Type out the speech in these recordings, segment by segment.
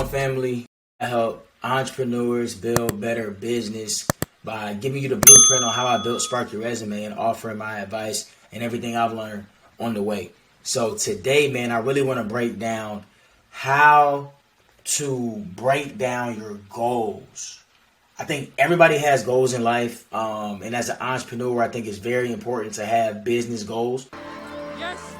family? I help entrepreneurs build better business by giving you the blueprint on how I built Spark Your Resume and offering my advice and everything I've learned on the way. So today, man, I really want to break down how to break down your goals. I think everybody has goals in life, and as an entrepreneur, I think it's very important to have business goals. Yes.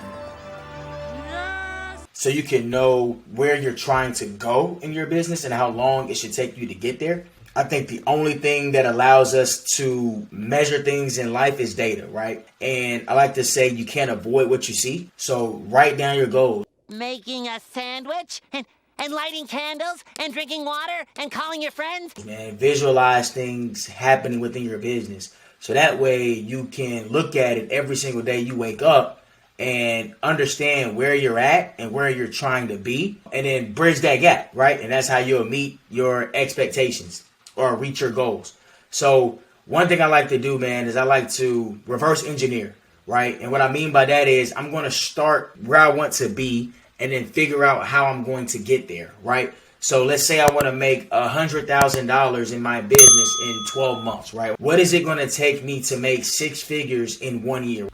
So you can know where you're trying to go in your business and how long it should take you to get there. I think the only thing that allows us to measure things in life is data, right? And I like to say you can't avoid what you see. So write down your goals. Making a sandwich and lighting candles and drinking water and calling your friends. Man, visualize things happening within your business. So that way you can look at it every single day you wake up and understand where you're at and where you're trying to be, and then bridge that gap, right? And that's how you'll meet your expectations or reach your goals. So one thing I like to do, man, is I like to reverse engineer, right? And what I mean by that is I'm going to start where I want to be and then figure out how I'm going to get there, right? So let's say I want to make $100,000 in my business in 12 months, right? What is it going to take me to make 6 figures in 1 year?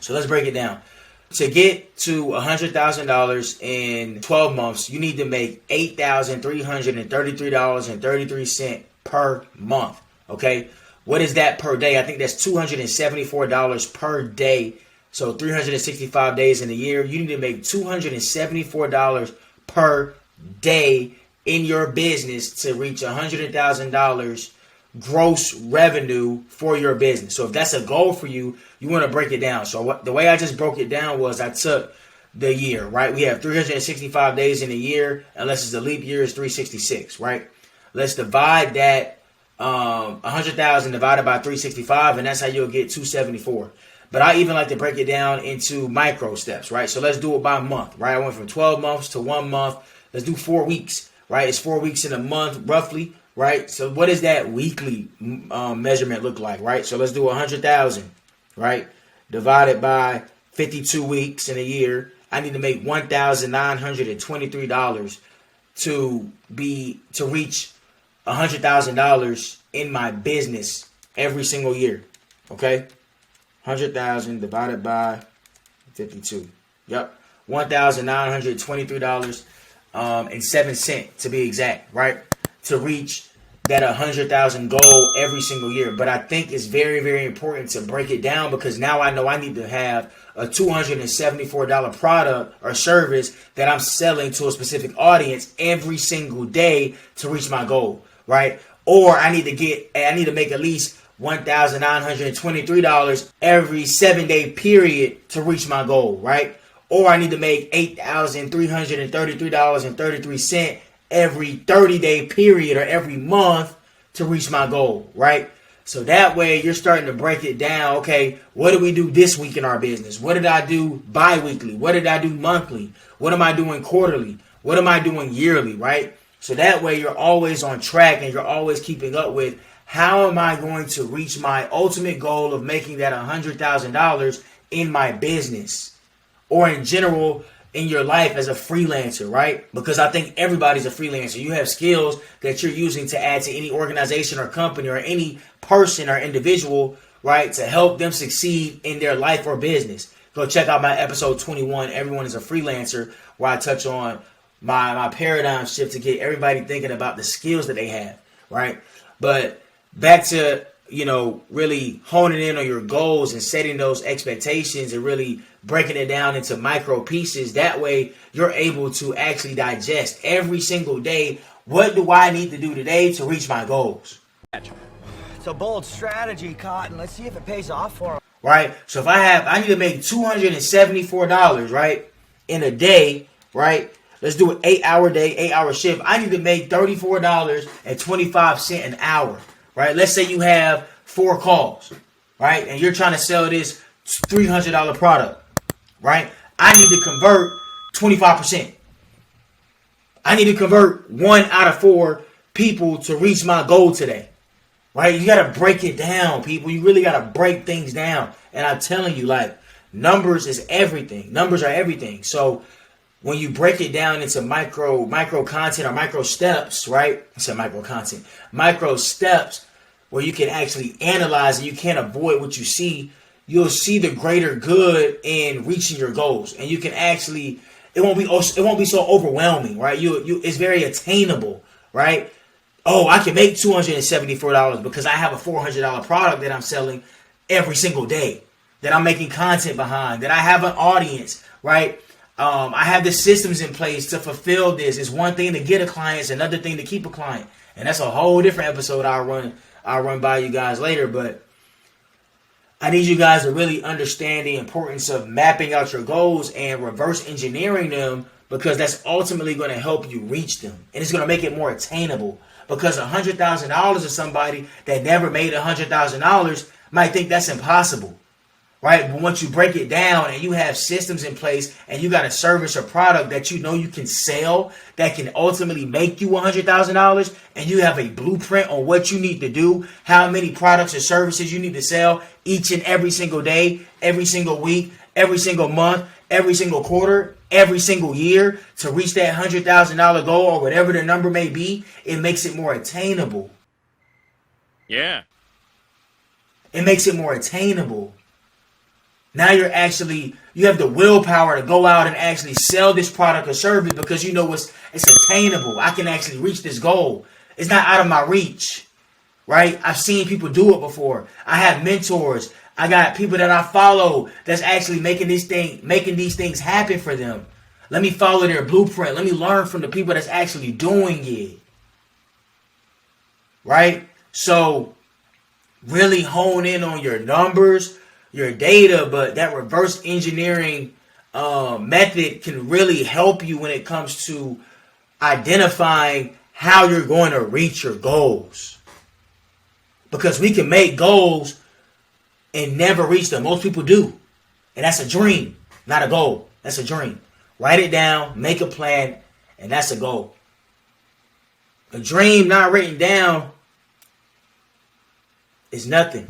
So let's break it down. To get to $100,000 in 12 months, you need to make $8,333.33 per month. Okay? What is that per day? I think that's $274 per day. So 365 days in a year. You need to make $274 per day in your business to reach $100,000 gross revenue for your business. So if that's a goal for you, you want to break it down. So the way I just broke it down was I took the year, right? We have 365 days in a year, unless it's a leap year, it's 366, right? Let's divide that 100,000 divided by 365, and that's how you'll get 274. But I even like to break it down into micro steps, right? So let's do it by month, right? I went from 12 months to 1 month. Let's do 4 weeks, right? It's 4 weeks in a month, roughly. Right? So what does that weekly measurement look like, right? So let's do 100,000, right? Divided by 52 weeks in a year. I need to make $1,923 to reach $100,000 in my business every single year. Okay? 100,000 divided by 52. Yep. $1,923 and 7 cents to be exact, right? To reach that 100,000 goal every single year. But I think it's very, very important to break it down, because now I know I need to have a $274 product or service that I'm selling to a specific audience every single day to reach my goal, right? Or I need to make at least $1,923 every 7-day period to reach my goal, right? Or I need to make $8,333.33 every 30-day period or every month to reach my goal, right? So that way you're starting to break it down. Okay, what did we do this week in our business? What did I do bi-weekly? What did I do monthly? What am I doing quarterly? What am I doing yearly, right? So that way you're always on track and you're always keeping up with how am I going to reach my ultimate goal of making that $100,000 in my business or in general in your life as a freelancer, right? Because I think everybody's a freelancer. You have skills that you're using to add to any organization or company or any person or individual, right, to help them succeed in their life or business. Go check out my episode 21, Everyone is a Freelancer, where I touch on my paradigm shift to get everybody thinking about the skills that they have, right? But back to, really honing in on your goals and setting those expectations and really breaking it down into micro pieces. That way you're able to actually digest every single day. What do I need to do today to reach my goals? It's a bold strategy, Cotton. Let's see if it pays off for him. Right? So if I need to make $274, right, in a day, right? Let's do an 8-hour day, 8-hour shift. I need to make $34.25 an hour. Right? Let's say you have 4 calls, right? And you're trying to sell this $300 product, right? I need to convert 25%. I need to convert 1 out of 4 people to reach my goal today, right? You got to break it down, people. You really got to break things down. And I'm telling you, like, numbers is everything. Numbers are everything. So when you break it down into micro content or micro steps, right? I said micro content, micro steps where you can actually analyze and you can't avoid what you see. You'll see the greater good in reaching your goals, and you can actually it won't be so overwhelming, right? It's very attainable, right? Oh, I can make $274 because I have a $400 product that I'm selling every single day, that I'm making content behind, that I have an audience, right? I have the systems in place to fulfill this. It's one thing to get a client, it's another thing to keep a client. And that's a whole different episode I'll run by you guys later. But I need you guys to really understand the importance of mapping out your goals and reverse engineering them, because that's ultimately going to help you reach them. And it's going to make it more attainable, because $100,000 to somebody that never made $100,000 might think that's impossible. Right? But once you break it down and you have systems in place and you got a service or product that you know you can sell that can ultimately make you $100,000, and you have a blueprint on what you need to do, how many products or services you need to sell each and every single day, every single week, every single month, every single quarter, every single year to reach that $100,000 goal or whatever the number may be, it makes it more attainable. Yeah. It makes it more attainable. Now you have the willpower to go out and actually sell this product or service because you know it's attainable. I can actually reach this goal. It's not out of my reach, right? I've seen people do it before. I have mentors. I got people that I follow that's actually making these things happen for them. Let me follow their blueprint. Let me learn from the people that's actually doing it, right? So really hone in on your numbers, your data, but that reverse engineering method can really help you when it comes to identifying how you're going to reach your goals. Because we can make goals and never reach them. Most people do. And that's a dream, not a goal. That's a dream. Write it down, make a plan, and that's a goal. A dream not written down is nothing.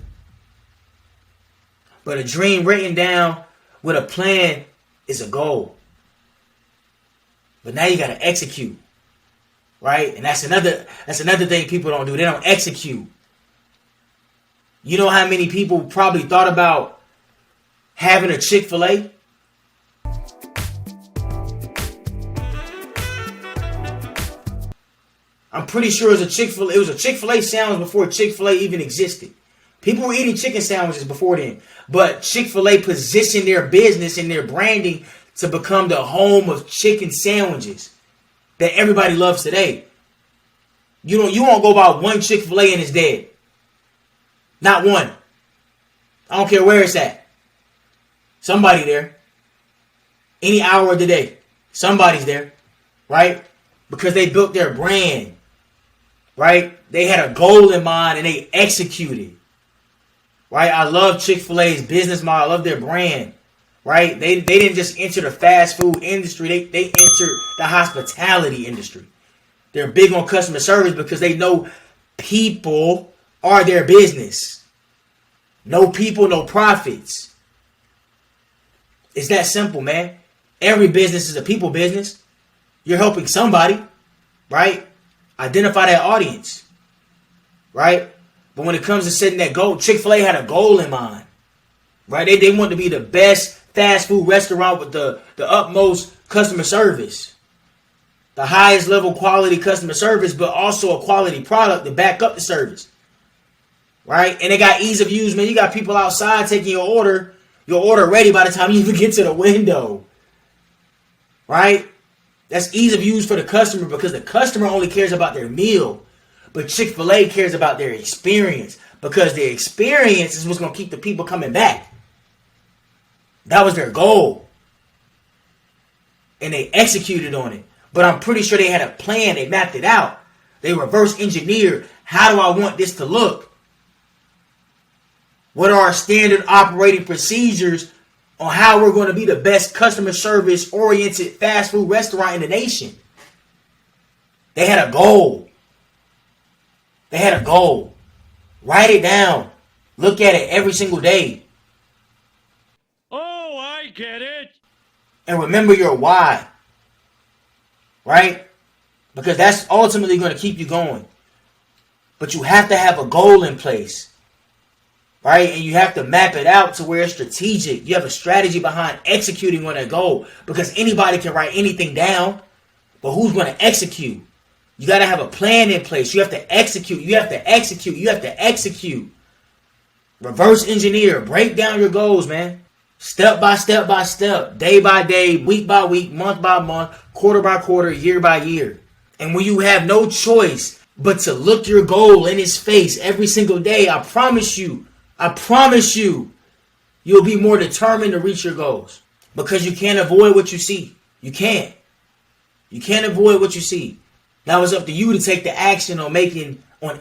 But a dream written down with a plan is a goal. But now you got to execute, right? And that's another thing people don't do. They don't execute. You know how many people probably thought about having a Chick-fil-A? I'm pretty sure it was a Chick-fil-A sandwich before Chick-fil-A even existed. People were eating chicken sandwiches before then. But Chick-fil-A positioned their business and their branding to become the home of chicken sandwiches that everybody loves today. You won't go by one Chick-fil-A and it's dead. Not one. I don't care where it's at. Somebody there. Any hour of the day. Somebody's there. Right? Because they built their brand. Right? They had a goal in mind and they executed. Right? I love Chick-fil-A's business model. I love their brand. Right? They didn't just enter the fast food industry. They entered the hospitality industry. They're big on customer service because they know people are their business. No people, no profits. It's that simple, man. Every business is a people business. You're helping somebody, right? Identify that audience, right? But when it comes to setting that goal, Chick-fil-A had a goal in mind, right? They want to be the best fast food restaurant with the utmost customer service, the highest level quality customer service, but also a quality product to back up the service, right? And they got ease of use, man. You got people outside taking your order ready by the time you even get to the window, right? That's ease of use for the customer because the customer only cares about their meal. But Chick-fil-A cares about their experience because their experience is what's going to keep the people coming back. That was their goal. And they executed on it. But I'm pretty sure they had a plan. They mapped it out. They reverse engineered. How do I want this to look? What are our standard operating procedures on how we're going to be the best customer service oriented fast food restaurant in the nation? They had a goal. They had a goal. Write it down. Look at it every single day. Oh, I get it. And remember your why. right? Because that's ultimately going to keep you going. But you have to have a goal in place, right? And you have to map it out to where it's strategic. You have a strategy behind executing on that goal, because anybody can write anything down, but who's going to execute? You got to have a plan in place. You have to execute. You have to execute. You have to execute. Reverse engineer. Break down your goals, man. Step by step by step. Day by day. Week by week. Month by month. Quarter by quarter. Year by year. And when you have no choice but to look your goal in his face every single day, I promise you, you'll be more determined to reach your goals. Because you can't avoid what you see. You can't. You can't avoid what you see. Now it's up to you to take the action on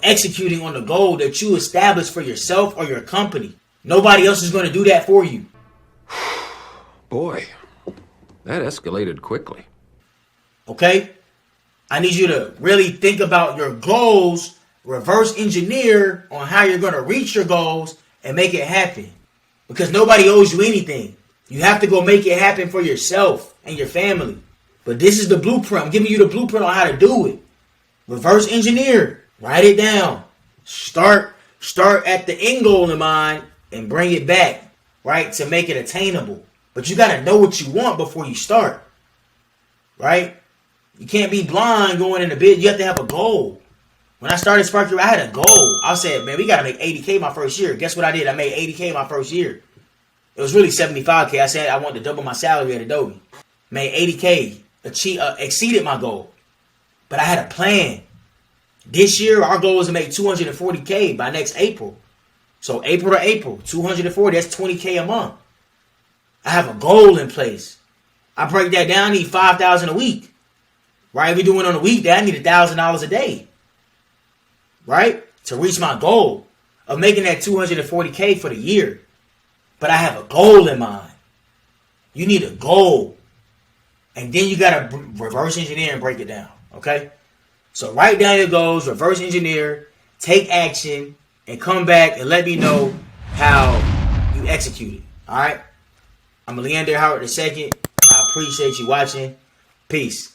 executing on the goal that you establish for yourself or your company. Nobody else is going to do that for you. Boy, that escalated quickly. Okay? I need you to really think about your goals, reverse engineer on how you're going to reach your goals, and make it happen. Because nobody owes you anything. You have to go make it happen for yourself and your family. But this is the blueprint. I'm giving you the blueprint on how to do it. Reverse engineer. Write it down. Start at the end goal in mind and bring it back, right, to make it attainable. But you got to know what you want before you start, right? You can't be blind going into business. You have to have a goal. When I started Sparky, I had a goal. I said, man, we got to make 80K my first year. Guess what I did? I made 80K my first year. It was really 75K. I said I wanted to double my salary at Adobe. Made 80K. Exceeded my goal. But I had a plan. This year, our goal is to make 240K by next April. So April to April, 240, that's 20K a month. I have a goal in place. I break that down, I need $5,000 a week. Right? If we're doing on a weekday, I need $1,000 a day. Right? To reach my goal of making that 240K for the year. But I have a goal in mind. You need a goal. And then you got to reverse engineer and break it down. Okay? So write down your goals, reverse engineer, take action, and come back and let me know how you execute it. All right? I'm Leander Howard II. I appreciate you watching. Peace.